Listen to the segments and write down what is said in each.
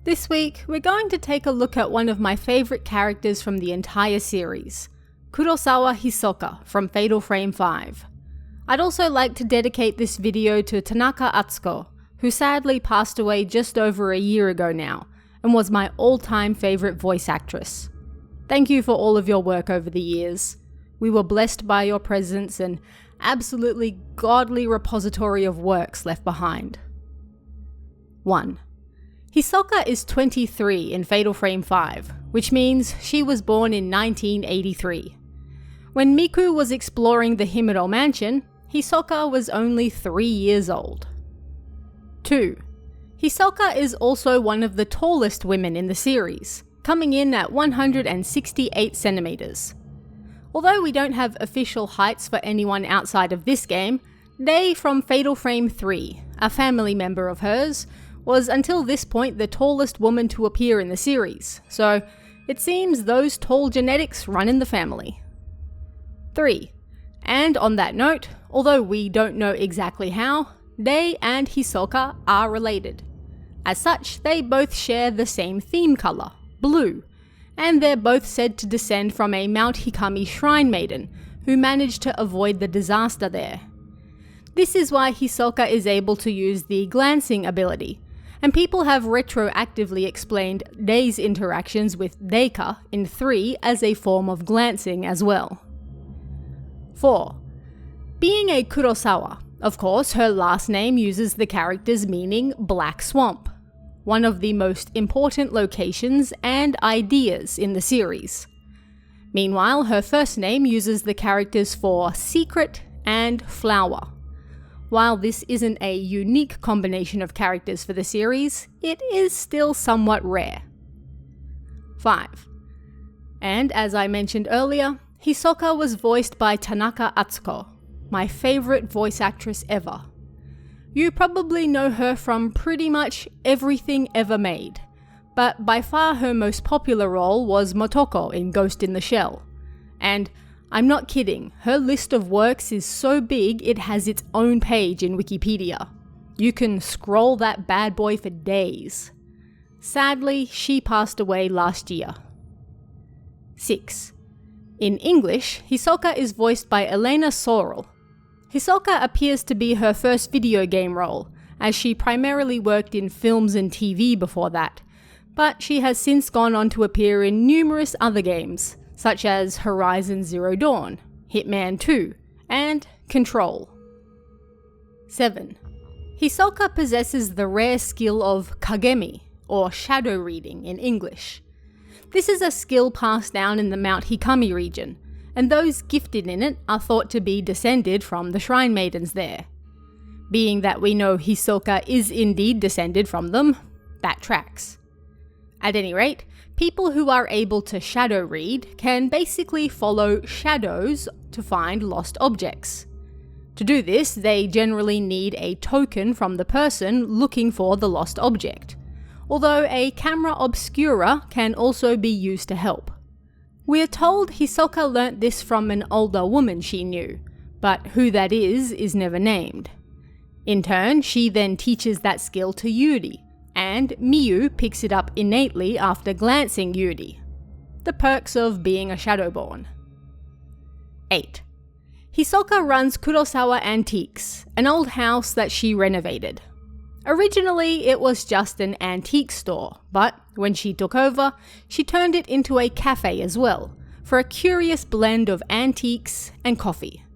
This week, we're going to take a look at one of my favourite characters from the entire series, Kurosawa Hisoka from Fatal Frame 5. I'd also like to dedicate this video to Tanaka Atsuko, who sadly passed away just over a year ago now, and was my all-time favourite voice actress. Thank you for all of your work over the years. We were blessed by your presence and absolutely godly repository of works left behind. 1. Hisoka is 23 in Fatal Frame 5, which means she was born in 1983. When Miku was exploring the Himuro mansion, Hisoka was only 3 years old. 2. Hisoka is also one of the tallest women in the series, coming in at 168 centimeters. Although we don't have official heights for anyone outside of this game, Dei from Fatal Frame 3, a family member of hers, was until this point the tallest woman to appear in the series, so it seems those tall genetics run in the family. 3. And on that note, although we don't know exactly how, Dei and Hisoka are related. As such, they both share the same theme colour, blue, and they're both said to descend from a Mount Hikami shrine maiden who managed to avoid the disaster there. This is why Hisoka is able to use the glancing ability, and people have retroactively explained Dei's interactions with Deika in 3 as a form of glancing as well. 4. Being a Kurosawa, of course, her last name uses the character's meaning Black Swamp, one of the most important locations and ideas in the series. Meanwhile, her first name uses the characters for secret and flower. While this isn't a unique combination of characters for the series, it is still somewhat rare. 5. And as I mentioned earlier, Hisoka was voiced by Tanaka Atsuko, my favourite voice actress ever. You probably know her from pretty much everything ever made, but by far her most popular role was Motoko in Ghost in the Shell. And I'm not kidding, her list of works is so big it has its own page in Wikipedia. You can scroll that bad boy for days. Sadly, she passed away last year. 6. In English, Hisoka is voiced by Elena Sorrell. Hisoka appears to be her first video game role, as she primarily worked in films and TV before that, but she has since gone on to appear in numerous other games, such as Horizon Zero Dawn, Hitman 2, and Control. 7. Hisoka possesses the rare skill of Kagemi, or shadow reading in English. This is a skill passed down in the Mount Hikami region, and those gifted in it are thought to be descended from the Shrine Maidens there. Being that we know Hisoka is indeed descended from them, that tracks. At any rate, people who are able to shadow read can basically follow shadows to find lost objects. To do this, they generally need a token from the person looking for the lost object, although a camera obscura can also be used to help. We're told Hisoka learnt this from an older woman she knew, but who that is never named. In turn, she then teaches that skill to Yuri, and Miyu picks it up innately after glancing Yuri. The perks of being a Shadowborn. 8. Hisoka runs Kurosawa Antiques, an old house that she renovated. Originally, it was just an antique store, but when she took over, she turned it into a cafe as well, for a curious blend of antiques and coffee.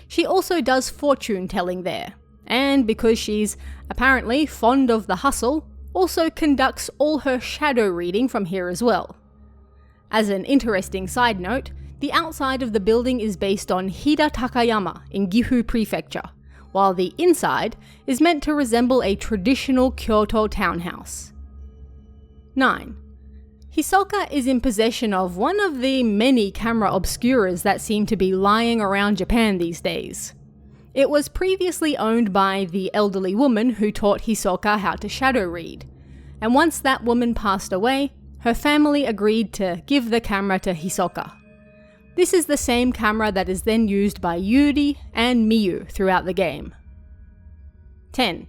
She also does fortune telling there, and because she's apparently fond of the hustle, also conducts all her shadow reading from here as well. As an interesting side note, the outside of the building is based on Hida Takayama in Gifu Prefecture, while the inside is meant to resemble a traditional Kyoto townhouse. 9. Hisoka is in possession of one of the many camera obscuras that seem to be lying around Japan these days. It was previously owned by the elderly woman who taught Hisoka how to shadow read, and once that woman passed away, her family agreed to give the camera to Hisoka. This is the same camera that is then used by Yuri and Miyu throughout the game. 10.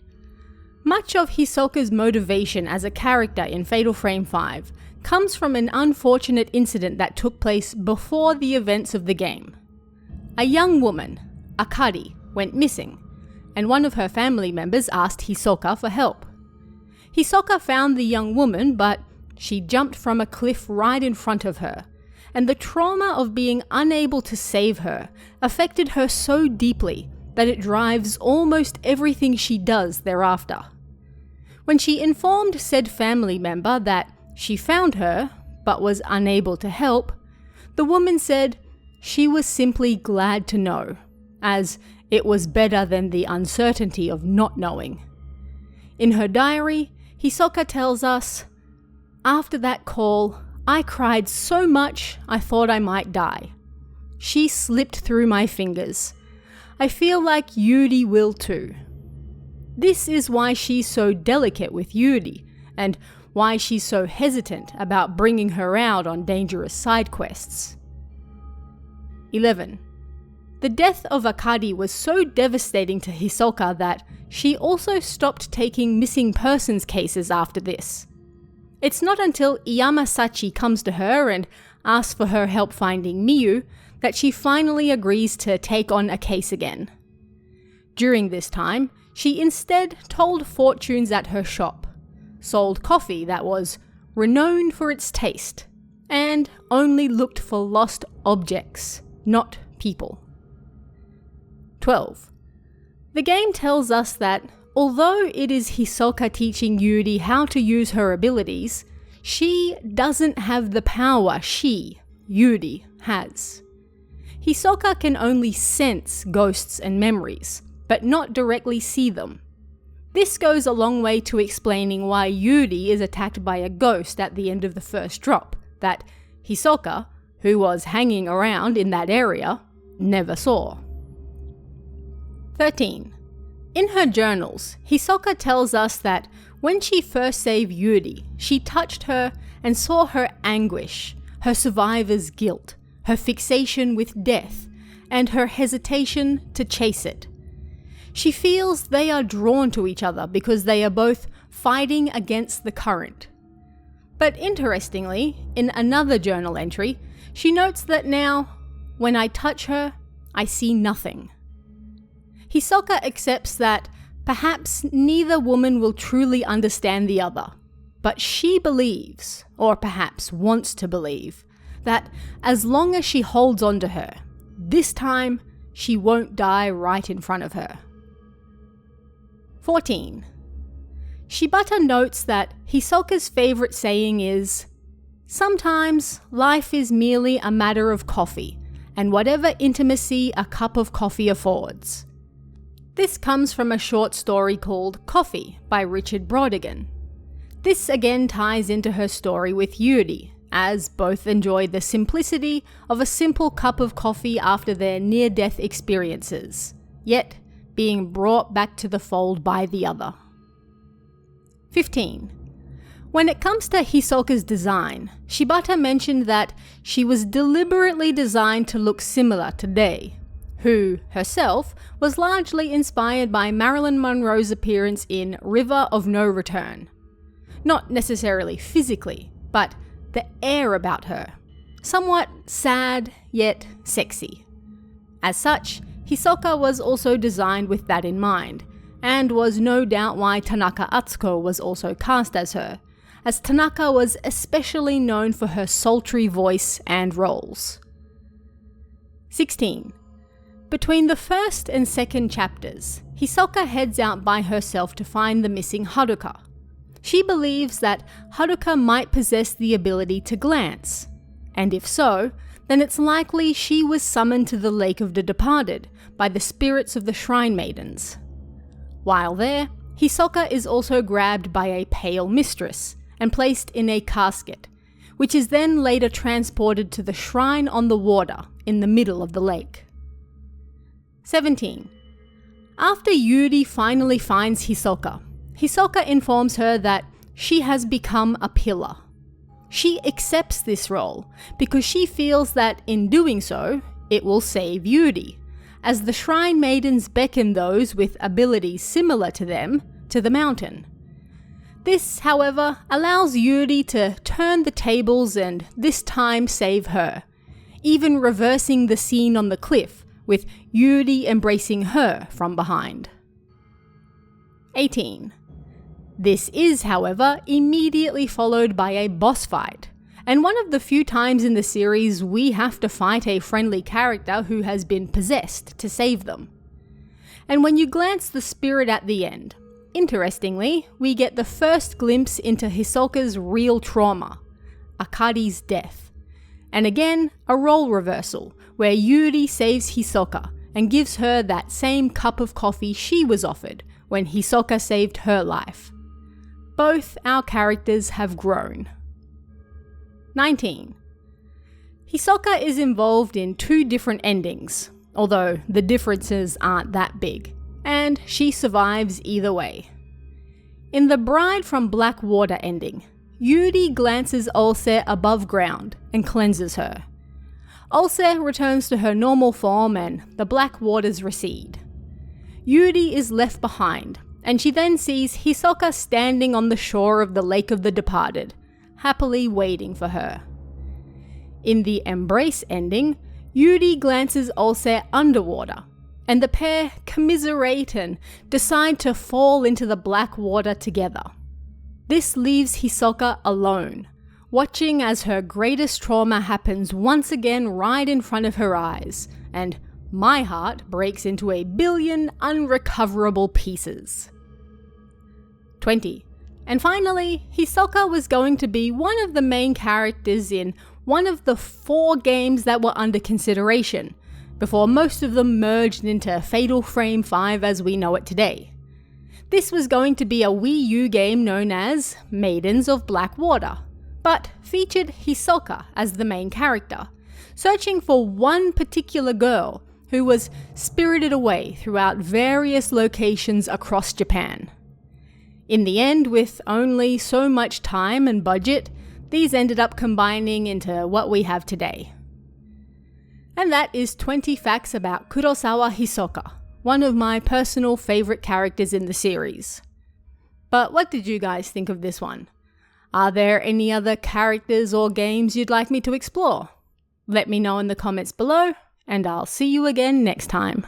Much of Hisoka's motivation as a character in Fatal Frame 5 comes from an unfortunate incident that took place before the events of the game. A young woman, Akari, went missing, and one of her family members asked Hisoka for help. Hisoka found the young woman, but she jumped from a cliff right in front of her, and the trauma of being unable to save her affected her so deeply that it drives almost everything she does thereafter. When she informed said family member that she found her, but was unable to help, the woman said she was simply glad to know, as it was better than the uncertainty of not knowing. In her diary, Hisoka tells us, "After that call, I cried so much I thought I might die. She slipped through my fingers. I feel like Yuri will too." This is why she's so delicate with Yuri, and why she's so hesitant about bringing her out on dangerous side quests. 11. The death of Akari was so devastating to Hisoka that she also stopped taking missing persons cases after this. It's not until Iyamasachi comes to her and asks for her help finding Miyu that she finally agrees to take on a case again. During this time, she instead told fortunes at her shop, sold coffee that was renowned for its taste, and only looked for lost objects, not people. 12. The game tells us that although it is Hisoka teaching Yuri how to use her abilities, she doesn't have the power she, Yuri, has. Hisoka can only sense ghosts and memories, but not directly see them. This goes a long way to explaining why Yuri is attacked by a ghost at the end of the first drop, that Hisoka, who was hanging around in that area, never saw. 13. In her journals, Hisoka tells us that when she first saved Yuri, she touched her and saw her anguish, her survivor's guilt, her fixation with death, and her hesitation to chase it. She feels they are drawn to each other because they are both fighting against the current. But interestingly, in another journal entry, she notes that now, when I touch her, I see nothing. Hisoka accepts that perhaps neither woman will truly understand the other, but she believes, or perhaps wants to believe, that as long as she holds on to her, this time she won't die right in front of her. 14. Shibata notes that Hisoka's favorite saying is, "Sometimes life is merely a matter of coffee, and whatever intimacy a cup of coffee affords." This comes from a short story called Coffee by Richard Brautigan. This again ties into her story with Yuri, as both enjoy the simplicity of a simple cup of coffee after their near-death experiences, yet being brought back to the fold by the other. 15. When it comes to Hisoka's design, Shibata mentioned that she was deliberately designed to look similar to Dei, who, herself, was largely inspired by Marilyn Monroe's appearance in River of No Return. Not necessarily physically, but the air about her. Somewhat sad, yet sexy. As such, Hisoka was also designed with that in mind, and was no doubt why Tanaka Atsuko was also cast as her, as Tanaka was especially known for her sultry voice and roles. 16. Between the first and second chapters, Hisoka heads out by herself to find the missing Haruka. She believes that Haruka might possess the ability to glance, and if so, then it's likely she was summoned to the Lake of the Departed by the spirits of the Shrine Maidens. While there, Hisoka is also grabbed by a pale mistress and placed in a casket, which is then later transported to the shrine on the water in the middle of the lake. 17. After Yuri finally finds Hisoka, Hisoka informs her that she has become a pillar. She accepts this role because she feels that in doing so, it will save Yuri, as the Shrine Maidens beckon those with abilities similar to them, to the mountain. This, however, allows Yuri to turn the tables and this time save her, even reversing the scene on the cliff, with Yuri embracing her from behind. 18. This is, however, immediately followed by a boss fight, and one of the few times in the series we have to fight a friendly character who has been possessed to save them. And when you glance the spirit at the end, interestingly, we get the first glimpse into Hisoka's real trauma, Akari's death. And again, a role reversal, where Yuri saves Hisoka and gives her that same cup of coffee she was offered when Hisoka saved her life. Both our characters have grown. 19. Hisoka is involved in 2 different endings, although the differences aren't that big, and she survives either way. In the Bride from Blackwater ending, Yuri glances Ulse above ground and cleanses her. Ulse returns to her normal form and the black waters recede. Yuri is left behind, and she then sees Hisoka standing on the shore of the Lake of the Departed, happily waiting for her. In the Embrace ending, Yuri glances Ulse underwater, and the pair commiserate and decide to fall into the black water together. This leaves Hisoka alone, watching as her greatest trauma happens once again right in front of her eyes, and my heart breaks into a billion unrecoverable pieces. 20. And finally, Hisoka was going to be one of the main characters in one of the 4 games that were under consideration, before most of them merged into Fatal Frame 5 as we know it today. This was going to be a Wii U game known as Maidens of Blackwater, but featured Hisoka as the main character, searching for one particular girl who was spirited away throughout various locations across Japan. In the end, with only so much time and budget, these ended up combining into what we have today. And that is 20 facts about Kurosawa Hisoka, one of my personal favourite characters in the series. But what did you guys think of this one? Are there any other characters or games you'd like me to explore? Let me know in the comments below, and I'll see you again next time.